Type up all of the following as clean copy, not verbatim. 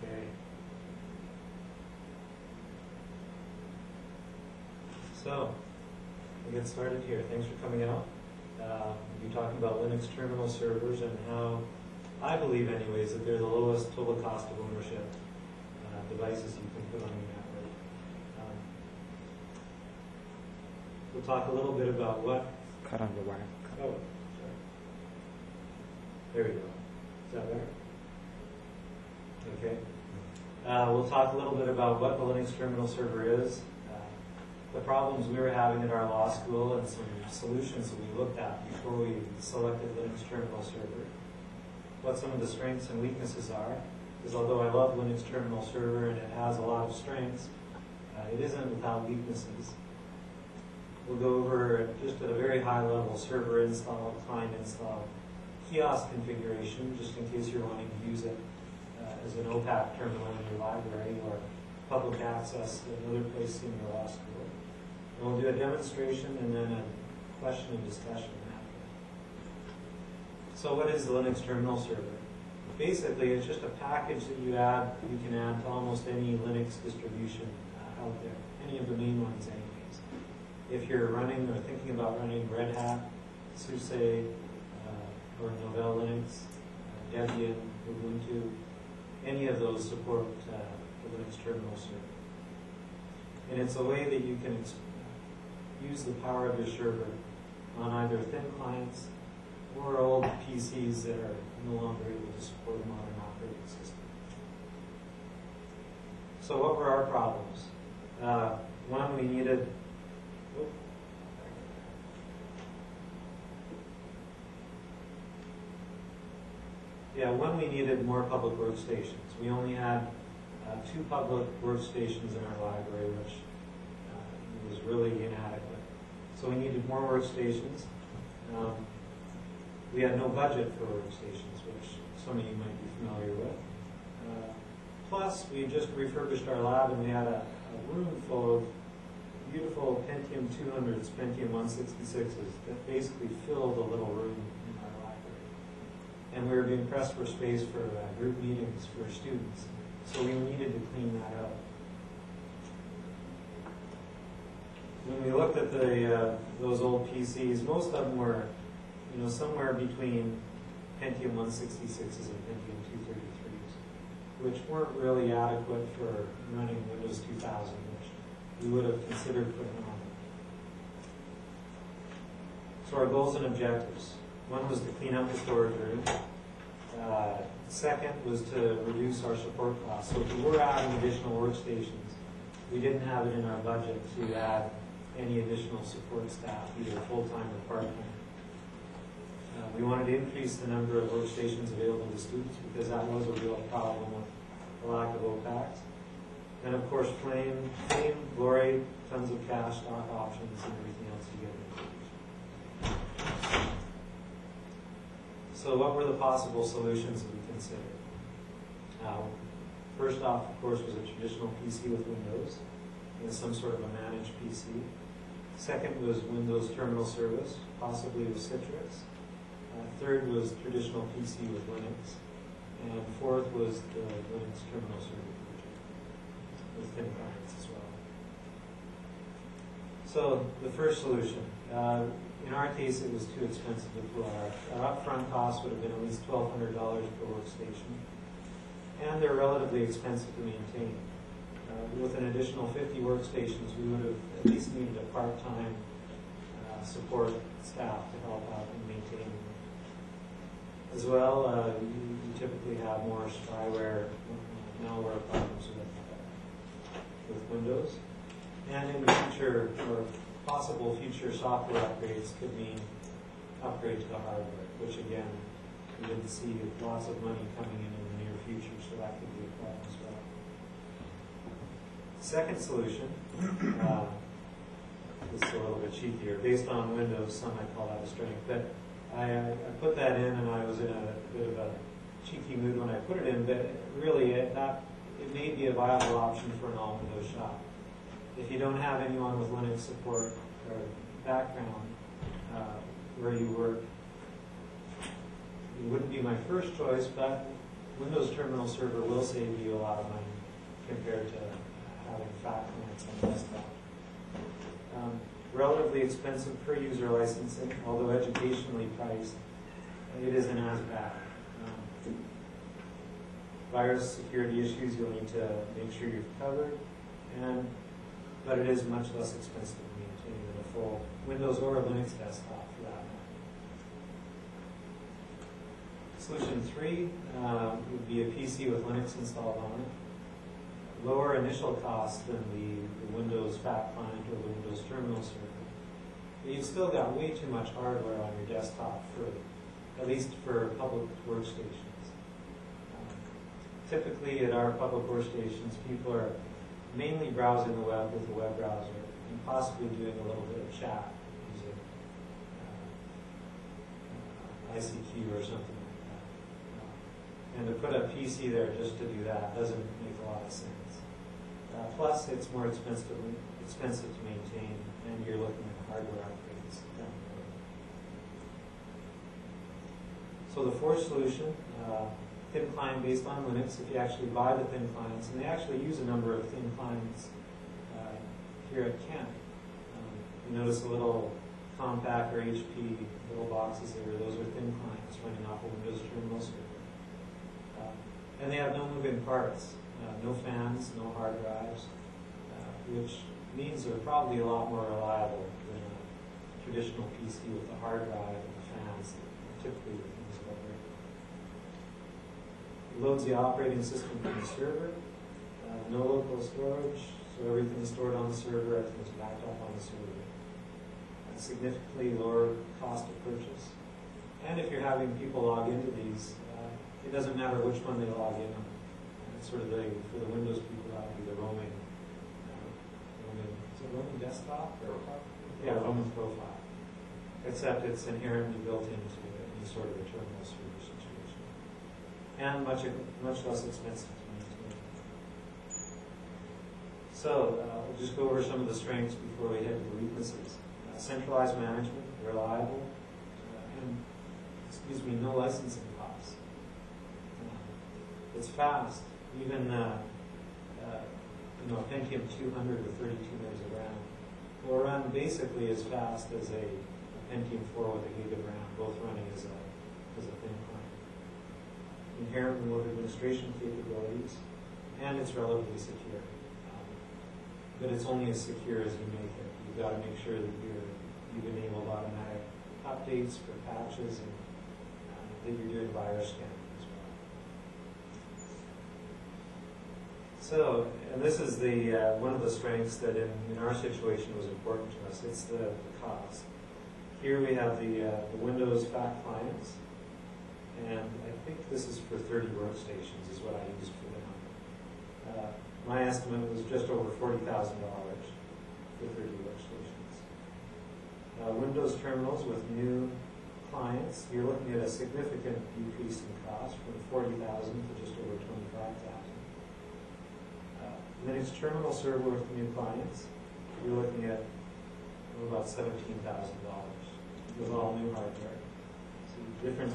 Okay. So, we'll get started here. Thanks for coming out. We'll be talking about Linux terminal servers and how I believe anyways that they're the lowest total cost of ownership devices you can put on your network. We'll talk a little bit about what... Cut on the wire. Oh, sorry. There we go. Is that better? Okay. We'll talk a little bit about what the Linux terminal server is, the problems we were having at our law school, and some solutions that we looked at before we selected Linux terminal server, what some of the strengths and weaknesses are, because although I love Linux terminal server and it has a lot of strengths, it isn't without weaknesses. We'll go over, just at a very high level, server install, client install, kiosk configuration, just in case you're wanting to use it as an OPAC terminal in your library or public access at another place in your law school. And we'll do a demonstration and then a question and discussion after. So what is the Linux terminal server? Basically, it's just a package that you can add to almost any Linux distribution out there, any of the main ones anyways. If you're running or thinking about running Red Hat, SUSE, or Novell Linux, Debian, Ubuntu, any of those support the Linux terminal server. And it's a way that you can use the power of your server on either thin clients or old PCs that are no longer able to support a modern operating system. So what were our problems? One, we needed... One, we needed more public workstations. We only had 2 public workstations in our library, which was really inadequate. So we needed more workstations. We had no budget for workstations, which some of you might be familiar with. Plus, we just refurbished our lab, and we had a room full of beautiful Pentium 200s, Pentium 166s that basically filled a little room in our library. And we were being pressed for space for group meetings for students. So we needed to clean that up. When we looked at those old PCs, most of them were, somewhere between Pentium 166s and Pentium 233s, which weren't really adequate for running Windows 2000, which we would have considered putting on. So our goals and objectives. One was to clean up the storage room. Second was to reduce our support costs. So if we were adding additional workstations, we didn't have it in our budget to add any additional support staff, either full-time or part-time. We wanted to increase the number of workstations available to students because that was a real problem with the lack of OPACs. And of course, fame, glory, tons of cash, stock options, and everything else you get in education. So what were the possible solutions that we considered? First off, of course, was a traditional PC with Windows and some sort of a managed PC. Second was Windows terminal service, possibly with Citrix. Third was traditional PC with Linux. And fourth was the Linux terminal server project with thin clients as well. So the first solution. In our case, it was too expensive to pull our upfront cost would have been at least $1,200 per workstation, and they're relatively expensive to maintain. With an additional 50 workstations, we would have at least needed a part-time support staff to help out in maintaining them. As well, you typically have more spyware, malware problems with Windows, and in the future, or possible future software upgrades could mean upgrade to the hardware, which again, we didn't see lots of money coming in the near future, so that could be a problem as well. Second solution, this is a little bit cheekier. Based on Windows, some might call that a strength, but I put that in and I was in a bit of a cheeky mood when I put it in, but really it may be a viable option for an all-Windows shop. If you don't have anyone with Linux support or background where you work, it wouldn't be my first choice, but Windows Terminal Server will save you a lot of money compared to having fat clients on the desktop. Relatively expensive per user licensing, although educationally priced, it isn't as bad. Virus security issues you'll need to make sure you're covered, but it is much less expensive to maintain than a full Windows or a Linux desktop for that matter. Solution 3 would be a PC with Linux installed on it. Lower initial cost than the Windows FAT client or the Windows Terminal Server. But you've still got way too much hardware on your desktop at least for public workstations. Typically at our public workstations, people are mainly browsing the web with a web browser and possibly doing a little bit of chat using ICQ or something like that. And to put a PC there just to do that doesn't make a lot of sense. Plus, it's more expensive to maintain, and you're looking at hardware upgrades down the road. So the fourth solution, thin client based on Linux, if you actually buy the thin clients, and they actually use a number of thin clients here at Kent. You notice the little Compaq or HP little boxes there, those are thin clients running off a Windows Terminal Server. And they have no moving parts, no fans, no hard drives, which means they're probably a lot more reliable than a traditional PC with a hard drive and the fans that typically things over. Loads the operating system from the server, no local storage, so everything is stored on the server, everything is backed up on the server. Significantly lower cost of purchase. And if you're having people log into these, it doesn't matter which one they log in on. It's sort of for the Windows people, that would be the roaming is it roaming desktop? Yeah, roaming profile. Except it's inherently built into any sort of a terminal server situation. And much less expensive to maintain. So we'll just go over some of the strengths before we head to the weaknesses. Centralized management, reliable, and no licensing costs. It's fast. Even a Pentium 200 with 32 megs of RAM will run basically as fast as a Pentium 4 with a gig of RAM, both running as a thin client. Inherently low administration capabilities, and it's relatively secure. But it's only as secure as you make it. You've got to make sure that you've enabled automatic updates for patches and that you're doing virus scanning as well. So, and this is one of the strengths that in our situation was important to us. It's the cost. Here we have the Windows FAT clients, and I think this is for 30 workstations is what I used for them. My estimate was just over $40,000 for 30 workstations. Windows terminals with new clients, you're looking at a significant decrease in cost from $40,000 to just over $25,000. Linux terminal server with new clients, you're looking at about $17,000 with all new hardware. So the difference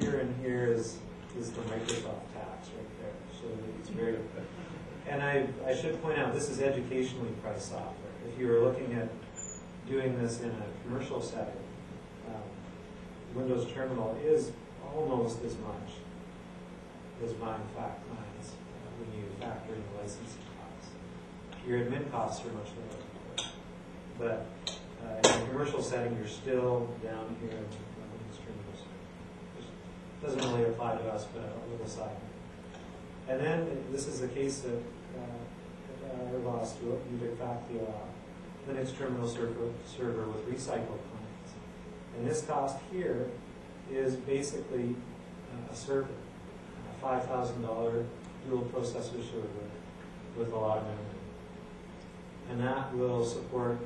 here and here is the Microsoft tax right there. So it's very good. And I should point out, this is educationally priced software. If you were looking at doing this in a commercial setting, Windows Terminal is almost as much as buying FAT clients when you factor in the licensing costs. Your admin costs are much lower. But in a commercial setting, you're still down here in Windows Terminal. It doesn't really apply to us, but a little side. And then this is the case that our law school, you did fact the Linux Terminal Server with recycled clients. And this cost here is basically a server, a $5,000 dual processor server with a lot of memory. And that will support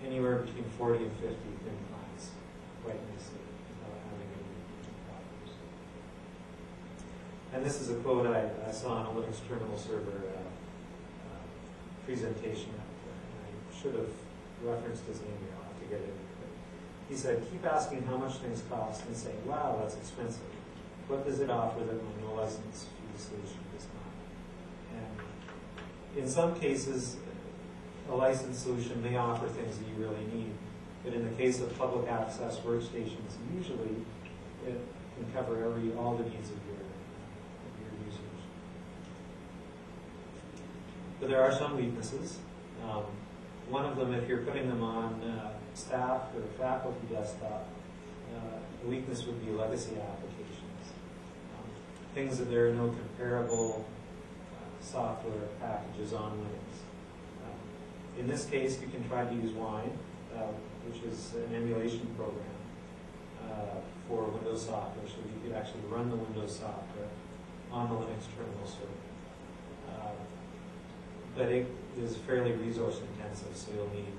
anywhere between 40 and 50 thin clients quite nicely without having any problems. And this is a quote I saw on a Linux Terminal Server presentation. I should have referenced his name here. I'll have to get it. But he said, keep asking how much things cost and say, wow, that's expensive. what does it offer that the no license fee solution does not? And in some cases, a license solution may offer things that you really need. But in the case of public access workstations, usually it can cover all the needs of your users. But there are some weaknesses. One of them, if you're putting them on staff or faculty desktop, the weakness would be legacy applications. Things that there are no comparable software packages on Linux. In this case, you can try to use Wine, which is an emulation program for Windows software, so you could actually run the Windows software on the Linux terminal server. But it is fairly resource intensive, so you'll need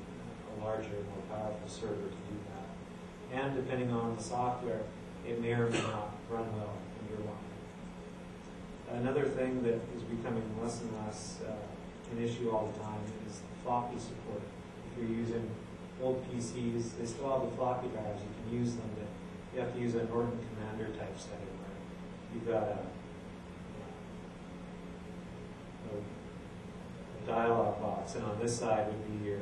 a larger, more powerful server to do that. And depending on the software, it may or may not run well in your Wine. Another thing that is becoming less and less an issue all the time is the floppy support. If you're using old PCs, they still have the floppy drives. You can use them, but you have to use a Norton Commander type setting where you've got a dialog box, and on this side would be your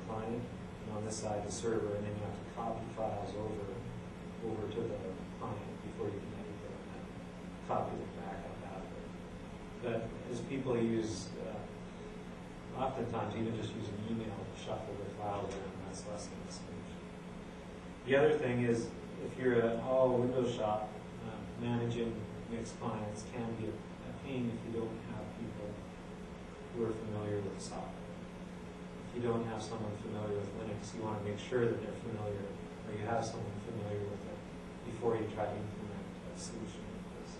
client, and on this side the server, and then you have to copy files over to the client before you can edit them and copy them back up after. But as people use, oftentimes even just using email to shuffle their files around, that's less than a solution. The other thing is, if you're an all-Windows shop, managing mixed clients can be a pain if you don't have people who are familiar with the software. If you don't have someone familiar with Linux, you want to make sure that they're familiar, or you have someone familiar with it before you try to implement a solution like this.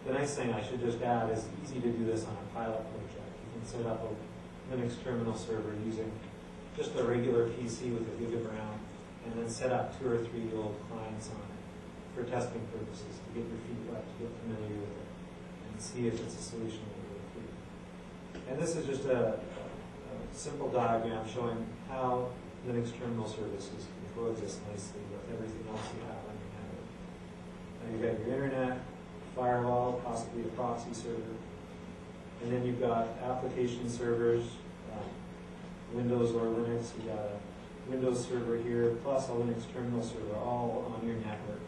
The nice thing I should just add is it's easy to do this on a pilot project. You can set up a Linux terminal server using just a regular PC with a Giga RAM, and then set up 2 or 3 old clients on it for testing purposes, to get your feet wet, to get familiar with it, and see if it's a solution that will work for you. And this is just a simple diagram showing how Linux terminal services can coexist nicely with everything else you have on your network. Now you've got your internet, firewall, possibly a proxy server, and then you've got application servers, Windows or Linux. You've got a Windows server here, plus a Linux terminal server, all on your network,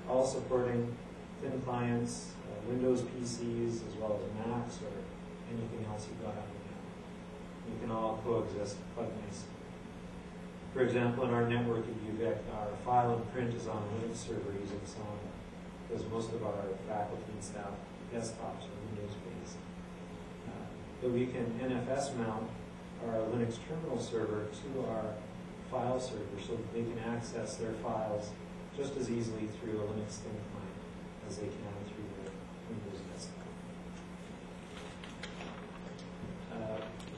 all supporting thin clients, Windows PCs, as well as Macs or anything else you've got on your network. You can all coexist quite nicely. For example, in our network at UVic, our file and print is on a Linux server using Sonic, because most of our faculty and staff desktops are Windows-based. But we can NFS mount our Linux terminal server to our file server so that they can access their files just as easily through a Linux thin client as they can through their Windows desktop.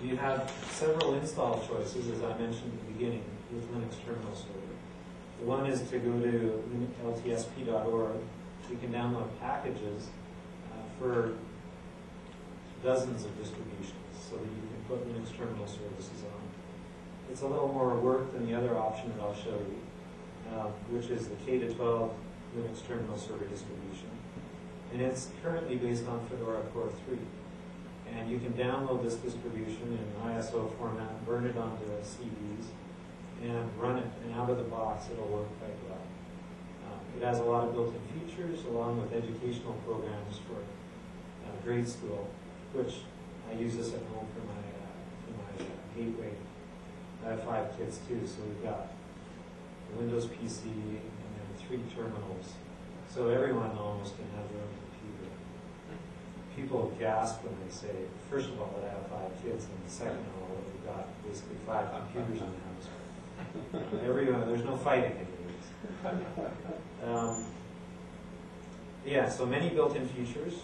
You have several install choices, as I mentioned at the beginning, with Linux terminal server. One is to go to ltsp.org. You can download packages for dozens of distributions so that you can put Linux terminal services on. It's a little more work than the other option that I'll show you, which is the K-12 Linux terminal server distribution. And it's currently based on Fedora Core 3. And you can download this distribution in ISO format, burn it onto CDs, and run it. And out of the box, it'll work quite well. It has a lot of built-in features, along with educational programs for grade school, which I use this at home for my gateway. I have 5 kids too, so we've got a Windows PC and then 3 terminals. So everyone almost can have their own computer. People gasp when they say, first of all, that I have 5 kids, and second of all, that we've got basically 5 computers in the house. Everyone, there's no fighting in these. Yeah, so many built-in features,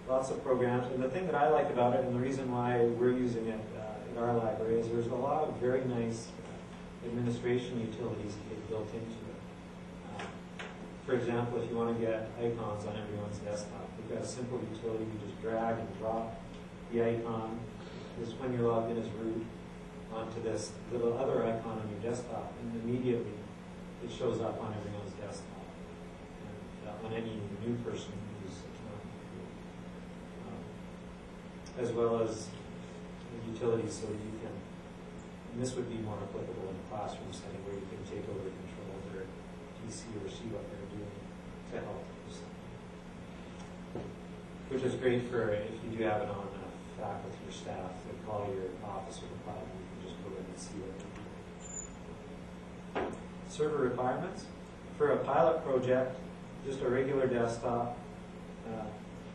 lots of programs. And the thing that I like about it, and the reason why we're using it in our library, is there's a lot of very nice administration utilities that get built into it. For example, if you want to get icons on everyone's desktop, we've got a simple utility. You just drag and drop the icon. This, when you're logged in as root, onto this little other icon on your desktop, and immediately it shows up on everyone's desktop, and on any new person who's as well as the utilities, so that you can, and this would be more applicable in a classroom setting where you can take over control of their PC or see what they're doing to help them. Which is great for if you do have it on faculty or staff, they call your office or department, you can just go in and see what they're doing. Server requirements. For a pilot project, just a regular desktop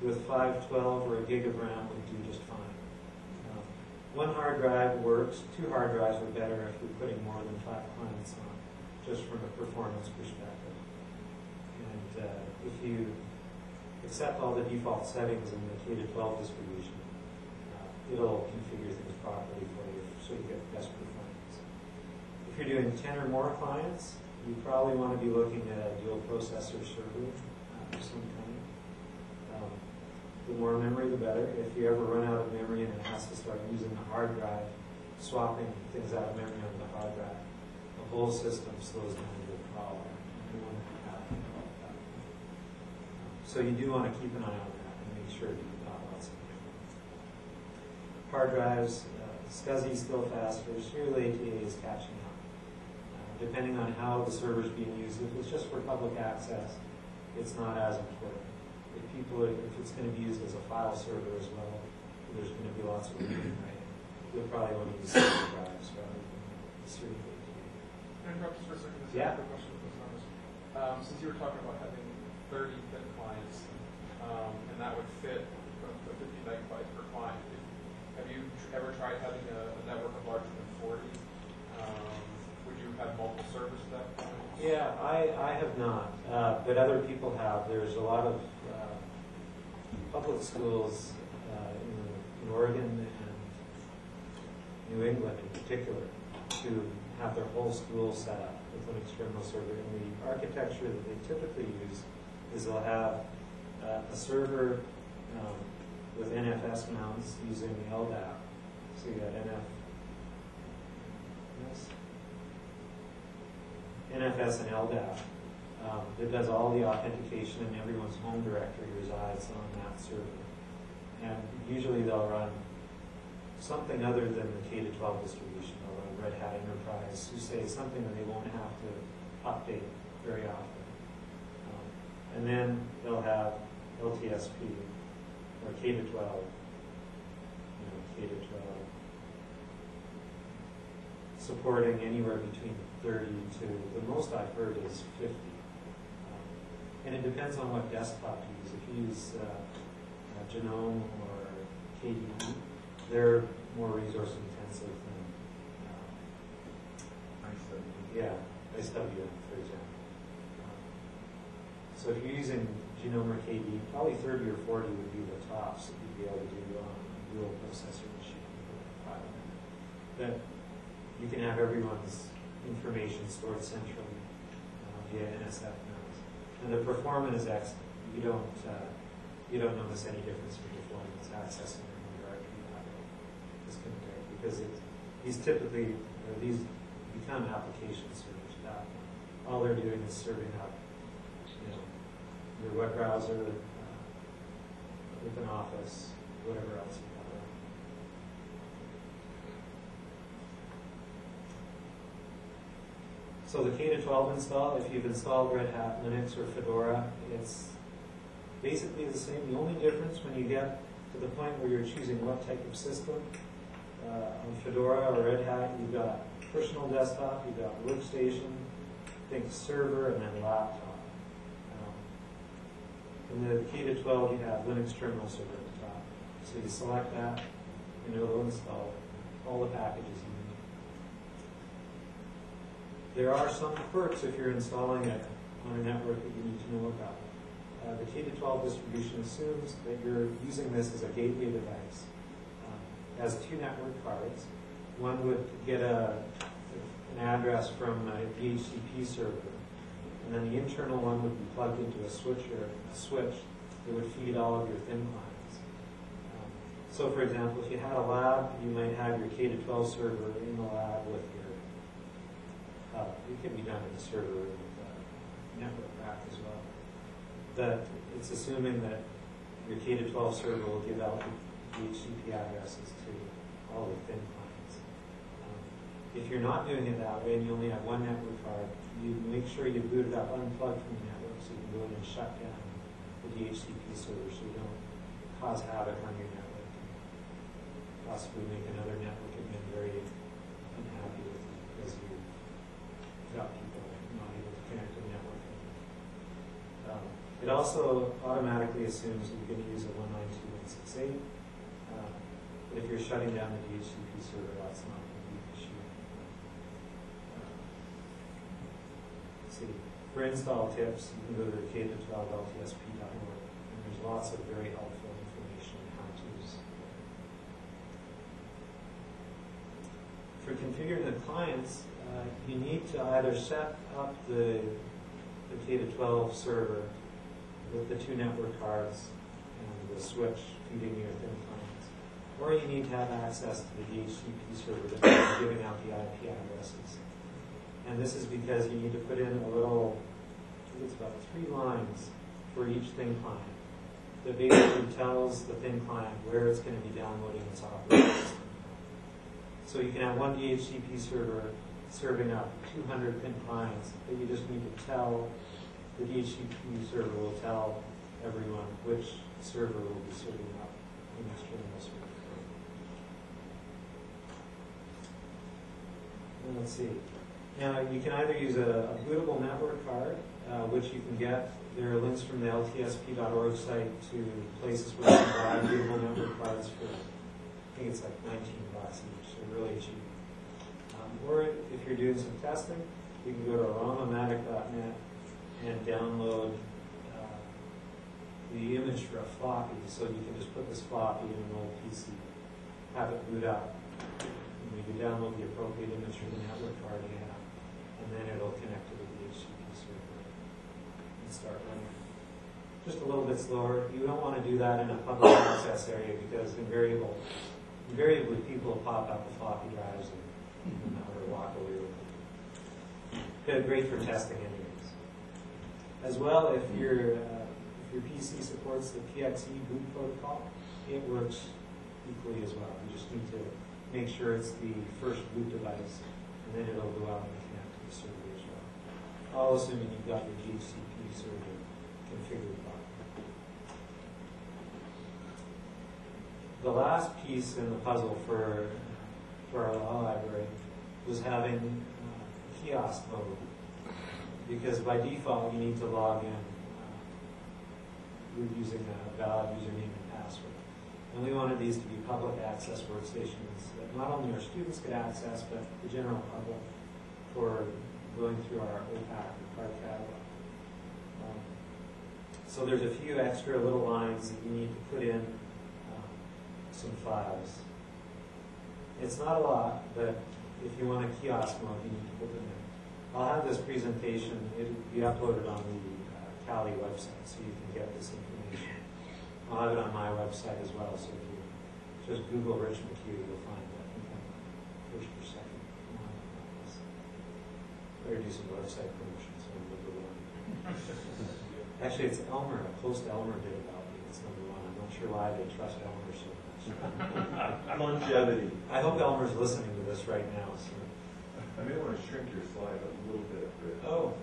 with 512 or a gig of RAM would do just fine. One hard drive works. 2 hard drives are better if you're putting more than 5 clients on, just from a performance perspective. And if you accept all the default settings in the K-12 distribution, it'll configure things properly for you so you get the best performance. If you're doing 10 or more clients, you probably want to be looking at a dual processor server of some kind. The more memory, the better. If you ever run out of memory and it has to start using the hard drive, swapping things out of memory on the hard drive, the whole system slows down to a problem. You want to be happy about that. So you do want to keep an eye on that and make sure you've got lots of memory. Hard drives, SCSI is still faster, serial ATA is catching up. Depending on how the server is being used, if it's just for public access, it's not as important. If it's going to be used as a file server as well, there's going to be lots of reading, right? You'll probably want to use serial drives rather than serial ATA. Can I interrupt just for a second? This is yeah. a quick question with those numbers. Since you were talking about having 30 thin clients, and that would fit the 50 megabytes per client, have you ever tried having a network of larger than 40? Would you have multiple servers at that point? Yeah, I have not, but other people have. There's a lot of public schools in Oregon and New England in particular who have their whole school set up with Linux TerminalServer. And the architecture that they typically use is they'll have a server with NFS mounts using LDAP. So you got NFS and LDAP that does all the authentication, and everyone's home directory resides on that server. And usually they'll run something other than the K-12 distribution. They'll run Red Hat Enterprise, who say something that they won't have to update very often. And then they'll have LTSP, or K-12, K-12, supporting anywhere between 30 to, the most I've heard is 50. And it depends on what desktop you use. If you use Genome or KDE, they're more resource intensive than ISWM, for example. So if you're using Genome or KDE, probably 30 or 40 would be the tops that you'd be able to do on a dual processor machine. That you can have everyone's information stored centrally via NSF nodes, and the performance is excellent. You don't notice any difference in performance accessing your home directory that way as compared, because these typically these become application servers. All they're doing is serving up, your web browser, OpenOffice, whatever else you have. So the K-12 install, if you've installed Red Hat, Linux, or Fedora, it's basically the same. The only difference when you get to the point where you're choosing what type of system, on Fedora or Red Hat, you've got personal desktop, you've got workstation, think server, and then laptop. In the K-12, you have Linux TerminalServer at the top. So you select that, and it will install all the packages you need. There are some quirks if you're installing it on a network that you need to know about. The K-12 distribution assumes that you're using this as a gateway device. It has 2 network cards. One would get an address from a DHCP server, and then the internal one would be plugged into a switch that would feed all of your thin clients. So for example, if you had a lab, you might have your K-12 server in the lab with your hub. it can be done in the server with network rack as well. But it's assuming that your K-12 server will give out the HTTP addresses to all the thin clients. If you're not doing it that way and you only have one network card, you make sure you boot it up unplugged from the network so you can go in and shut down the DHCP server so you don't cause havoc on your network and possibly make another network admin very unhappy with you because you've got people not able to connect to the network. It also automatically assumes that you're going to use a 192.168. But if you're shutting down the DHCP server, that's not going to be an issue. See, for install tips, you can go to k-12ltsp.org, and there's lots of very helpful information on how to use. For configuring the clients, you need to either set up the K-12 server with the 2 network cards and the switch feeding your thin clients, or you need to have access to the DHCP server that's giving out the IP addresses. And this is because you need to put in a little, I think it's about 3 lines for each thin client that basically tells the thin client where it's going to be downloading its operating system. So you can have one DHCP server serving up 200 thin clients, but you just need to tell, the DHCP server will tell everyone which server will be serving up in this terminal server. And let's see. Now, you can either use a bootable network card, which you can get. There are links from the ltsp.org site to places where you can buy bootable network cards for, I think it's like $19 each, so really cheap. Or if you're doing some testing, you can go to aronomatic.net and download the image for a floppy, so you can just put this floppy in an old PC, have it boot up, and you can download the appropriate image from the network card you have, and then it'll connect to the DHCP server and start running. Just a little bit slower. You don't want to do that in a public access area because invariably people will pop out the floppy drives and walk away with it. Good, great for testing anyways. As well, if your PC supports the PXE boot protocol, it works equally as well. You just need to make sure it's the first boot device, and then it'll go out and connect to the server as well. All assuming you've got your DHCP server configured properly. The last piece in the puzzle for our law library was having kiosk mode, because by default you need to log in using a valid username and password. And we wanted these to be public access workstations that not only our students could access, but the general public for going through our OPAC card catalog. So there's a few extra little lines that you need to put in some files. It's not a lot, but if you want a kiosk mode, you need to put them in. I'll have this presentation, it'll be uploaded on the CALI website, so you can get this information. I'll have it on my website as well, so if you just Google Rich McHugh, you'll find it. I think I'm first or second one on this. Better do some website promotion, so I'm number 1. Actually, it's Elmer, a post Elmer did about me, it's number 1. I'm not sure why they trust Elmer so much. Longevity. I hope Elmer's listening to this right now. So. I may want to shrink your slide a little bit, Rich. Oh,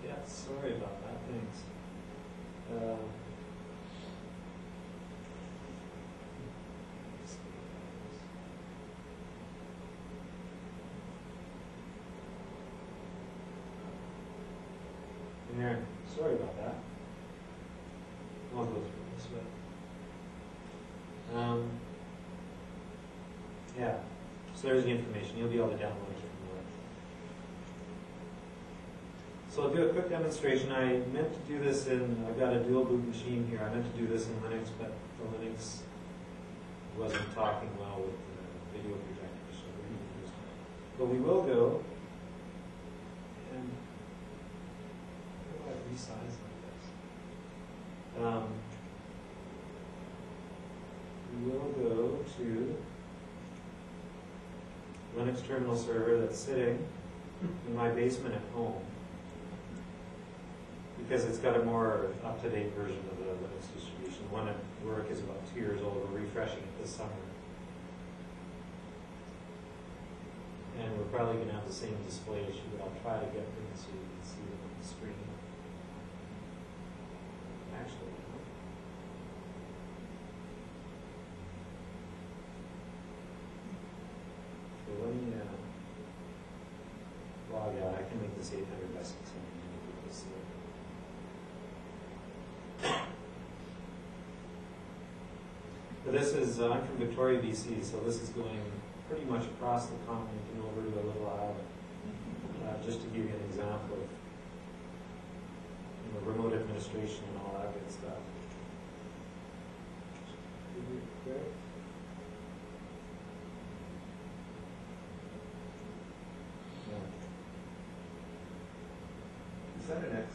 yeah, sorry about that, thanks. There, sorry about that. I'll go through this, but yeah. So there's the information. You'll be able to download it from the web. So I'll do a quick demonstration. I meant to do this I've got a dual boot machine here. I meant to do this in Linux, but the Linux wasn't talking well with the video projector, so we're going to use that. But we will go and how do I resize like this? We will go to Linux terminal server that's sitting in my basement at home, because it's got a more up-to-date version of the Linux distribution. One at work is about 2 years old. We're refreshing it this summer. And we're probably going to have the same display issue, but I'll try to get things so you can see them on the screen. Actually, so let me log out. I can make this 800 by 600. But this is, I'm from Victoria, BC, so this is going pretty much across the continent and over to a little island. Just to give you an example of remote administration and all that good stuff. Is that an X?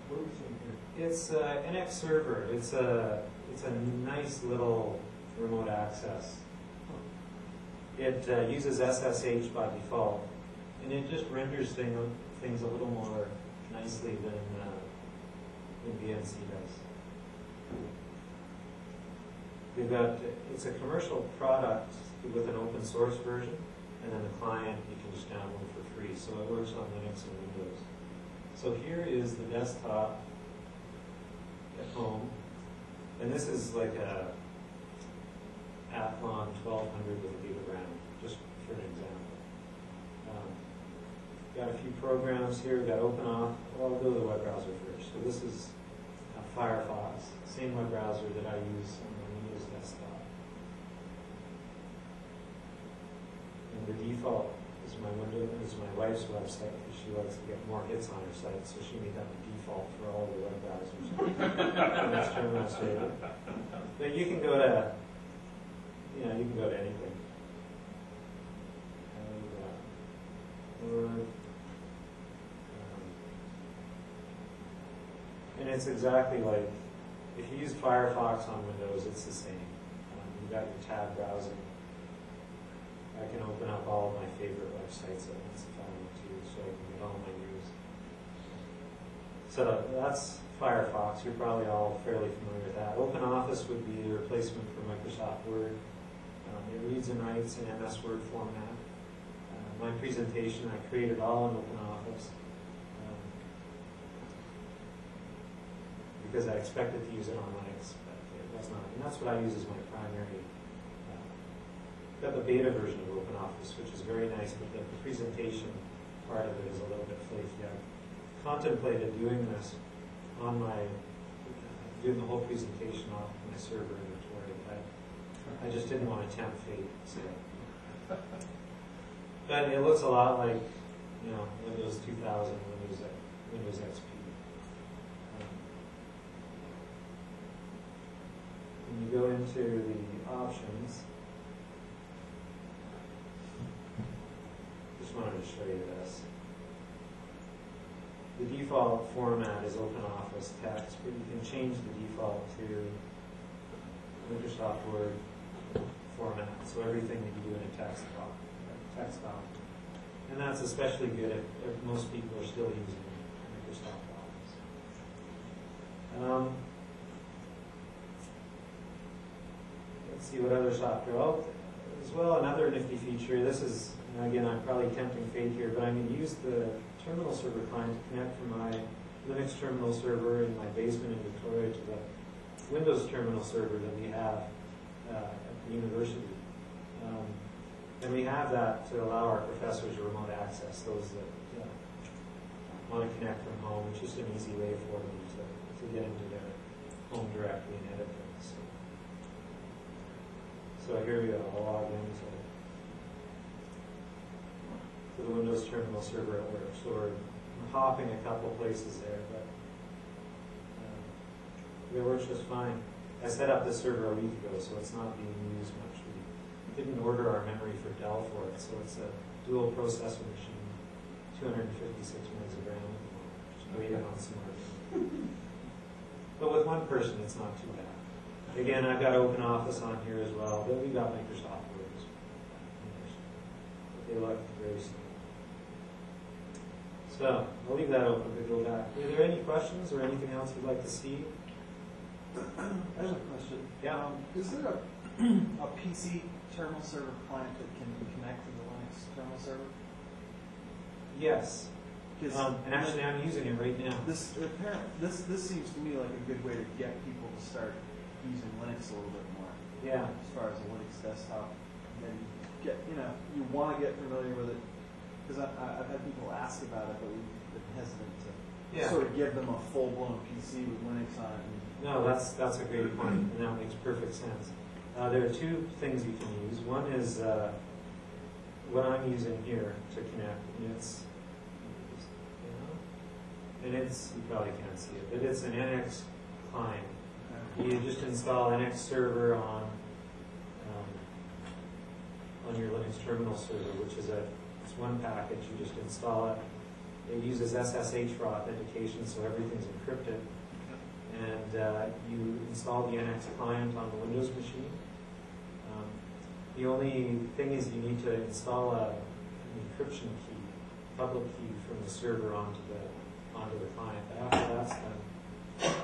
What are we seeing here? It's an NX server. It's a nice little remote access. It uses SSH by default, and it just renders things a little more nicely than VNC does. It's a commercial product with an open source version, and then the client you can just download for free. So it works on Linux and Windows. So here is the desktop at home, and this is like a Athlon 1200 with a gig of RAM, just for an example. Got a few programs here. We've got OpenOffice. Well, I'll go to the web browser first. So this is Firefox, same web browser that I use on my Windows desktop. And the default is my wife's website because she likes to get more hits on her site, so she made that the default for all the web browsers. That's TerminalServer. But you can go to, you can go to anything. And it's exactly like, if you use Firefox on Windows, it's the same. You've got your tab browsing. I can open up all of my favorite websites at once if I want to, so I can get all my news. So that's Firefox. You're probably all fairly familiar with that. OpenOffice would be the replacement for Microsoft Word. It reads and writes in MS Word format. My presentation, I created all in OpenOffice because I expected to use it on Linux, but it was not. And that's what I use as my primary. Got the beta version of OpenOffice, which is very nice, but the presentation part of it is a little bit flaky. I contemplated doing this on doing the whole presentation off my server inventory, but I just didn't want to tempt fate. So. But it looks a lot like, Windows 2000, Windows XP. When you go into the options, just wanted to show you this. The default format is OpenOffice text, but you can change the default to Microsoft Word format, so everything that you do in a text document. And that's especially good if most people are still using Microsoft Office. Let's see what other software. Oh, as well, another nifty feature. This is, again, I'm probably tempting fate here, but I'm going to use the TerminalServer client to connect from my Linux TerminalServer in my basement in Victoria to the Windows TerminalServer that we have at the university. And we have that to allow our professors remote access, those that want to connect from home. It's just an easy way for them to get into their home directory and edit things. So here we go. I'll log into the Windows TerminalServer at work. So we're hopping a couple places there, but it works just fine. I set up this server a week ago, so it's not being used much. We didn't order our memory for Dell for it, so it's a dual processor machine, 256 megs of RAM, just waiting on some more. But with one person, it's not too bad. Again, I've got OpenOffice on here as well, but we got Microsoft Word as well. But they look very similar. So I'll leave that open to go back. Are there any questions or anything else you'd like to see? I have a question. Yeah. Is there a PC terminal server client that can connect to the Linux terminal server? Yes. 'Cause And actually, I'm using it right now. this seems to me like a good way to get people to start using Linux a little bit more. Yeah. As far as a Linux desktop, and get you want to get familiar with it, because I've had people ask about it, but we've been hesitant to sort of give them a full blown PC with Linux on it. No, that's a great point, and that makes perfect sense. There are two things you can use. One is what I'm using here to connect, and it's you probably can't see it, but it's an NX client. You just install NX server on your Linux terminal server, which is it's one package. You just install it. It uses SSH for authentication, so everything's encrypted. And you install the NX client on the Windows machine. The only thing is you need to install an encryption key, public key from the server onto the client. But after that's done,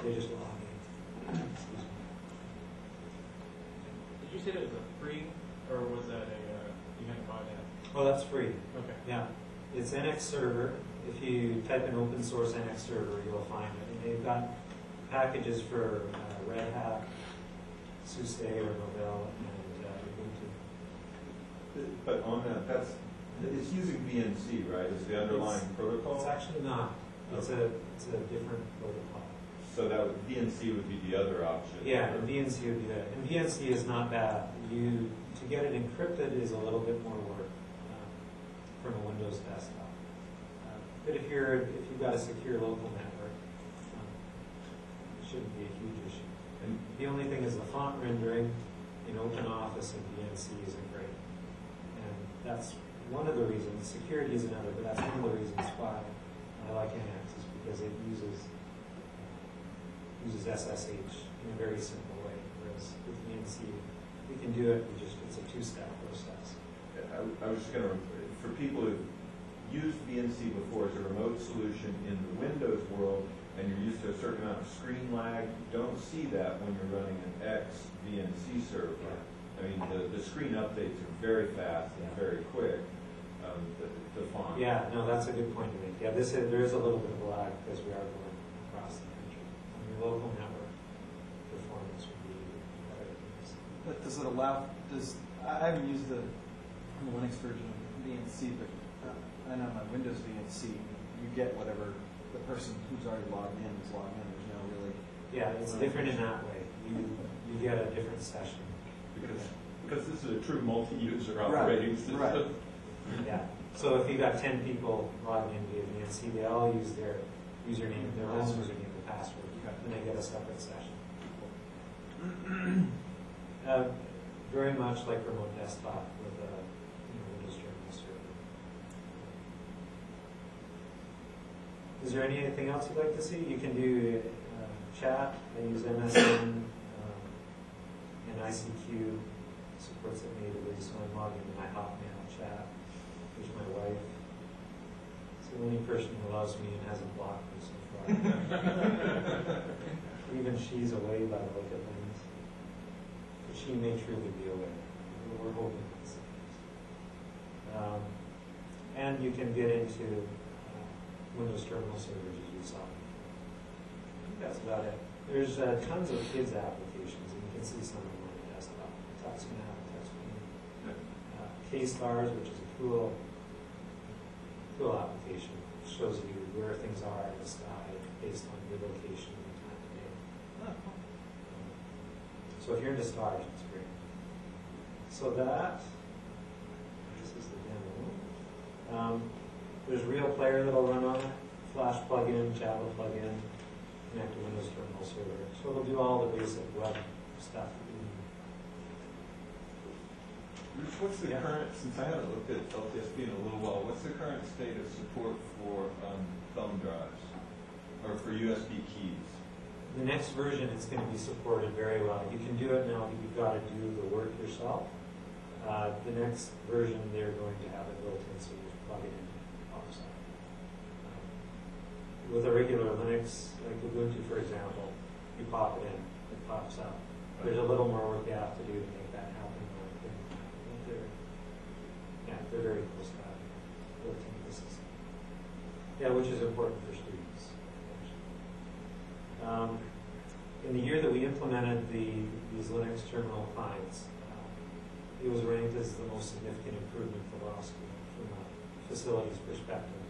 they just log in. Excuse me. Did you say that was a free, or was that you had to buy that? Oh, that's free. Okay. Yeah, it's NX server. If you type in open source NX server, you'll find it. And they've got packages for Red Hat, SUSE or Novell, and Ubuntu. But on that, it's using VNC, right? Is the underlying protocol? It's actually not. It's a different protocol. So VNC would be the other option. Yeah, and VNC would be that. And VNC is not bad. To get it encrypted is a little bit more work from a Windows desktop. But if you've got a secure local network, it shouldn't be a huge issue. And the only thing is the font rendering in OpenOffice and VNC isn't great. And that's one of the reasons. Security is another, but that's one of the reasons why I like NX, is because it uses SSH in a very simple way. Whereas with VNC, we can do it. It's a two-step process. I was just going to, for people who've used VNC before as a remote solution in the Windows world, and you're used to a certain amount of screen lag, you don't see that when you're running an X VNC server. I mean, the screen updates are very fast and very quick. The font. Yeah, no, that's a good point to make. Yeah, there is a little bit of a lag because we are going across the country. On your local network, performance would be better than this. But does it allow? I haven't used the Linux version of VNC, but I know my Windows VNC, you get whatever the person who's already logged in is logged in. There's no really. Yeah, it's different in that way. You get a different session. Because this is a true multi-user operating system. Right. Yeah. So if you got 10 people logging in via VNC, they all use their username, their own username and password, and they get a separate session. Very much like remote desktop with a Windows terminal server. Is there anything else you'd like to see? You can do chat. I use MSN and ICQ. Supports it natively, so I'm logging into my Hotmail chat. There's my wife. It's the only person who loves me and hasn't blocked me so far. Even she's away by the look of things. But she may truly be away. We're hoping that's the case. And you can get into Windows terminal servers as you saw. I think that's about it. There's tons of kids applications, and you can see some of them on the desktop. TouchNav, TouchScreen, K-Stars, which is a cool application. It shows you where things are in the sky based on your location and time of day. So if you're into stars, it's great. So this is the demo. There's a real player that'll run on it, Flash plugin, Java plugin, connect to Windows terminal server. So it'll do all the basic web stuff that you need. Rich, what's the current, since I haven't looked at LTSP in a little while, what's the current state of support for thumb drives, or for USB keys? The next version, it's going to be supported very well. You can do it now, but you've got to do the work yourself. The next version, they're going to have it built in, so you just plug it in and pops up. with a regular Linux, like Ubuntu, for example, you pop it in, it pops up. There's a little more work you have to do to make that happen. They're very close to that. Yeah, which is important for students. In the year that we implemented these Linux terminal clients, it was ranked as the most significant improvement for law school from a facilities perspective,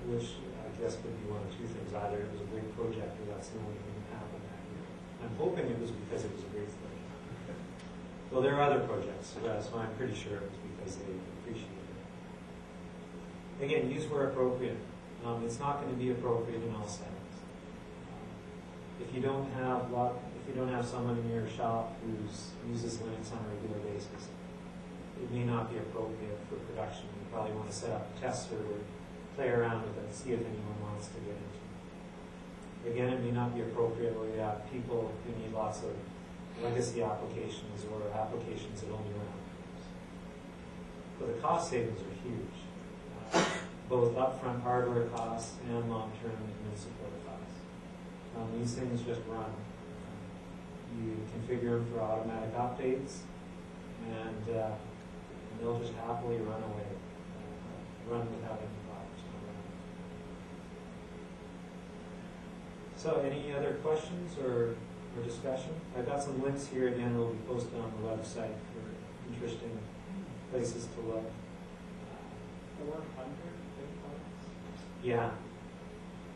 which I guess could be one of two things. Either it was a great project or that's the only thing that happened that year. I'm hoping it was because it was a great project. Well, there are other projects, so I'm pretty sure it was because they appreciated it. Again, use where appropriate. It's not going to be appropriate in all settings. If you don't have someone in your shop who uses Linux on a regular basis, it may not be appropriate for production. You probably want to set up a test server, play around with it, see if anyone wants to get into it. Again, it may not be appropriate where you have people who need lots of legacy applications or applications that only run on Windows. But the cost savings are huge, both upfront hardware costs and long-term admin support costs. These things just run. You configure them for automatic updates, and they'll just happily run away, run without any problems. So, any other questions or discussion? I've got some links here. Again, will be posted on the website for interesting places to look. 400 endpoints? Yeah.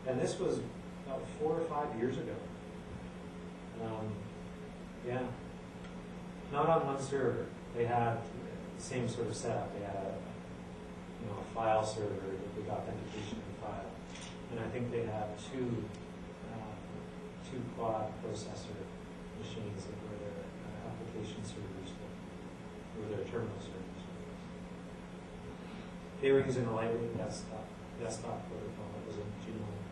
And this was about 4 or 5 years ago. Yeah. Not on one server. They had the same sort of setup. They had a file server with authentication in file. And I think they had two quad processor machines that were their application servers, that were their terminal servers. They were using a lightweight desktop protocol that was in genome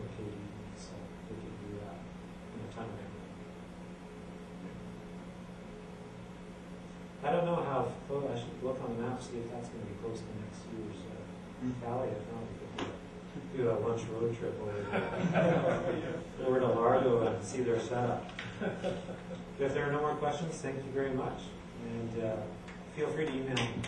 located, so they could do that in a ton of memory. I don't know how close. I should look on the map, see if that's going to be close to next year's CALI. If not, we could do a lunch road trip over to Largo and see their setup. If there are no more questions, thank you very much. And feel free to email me.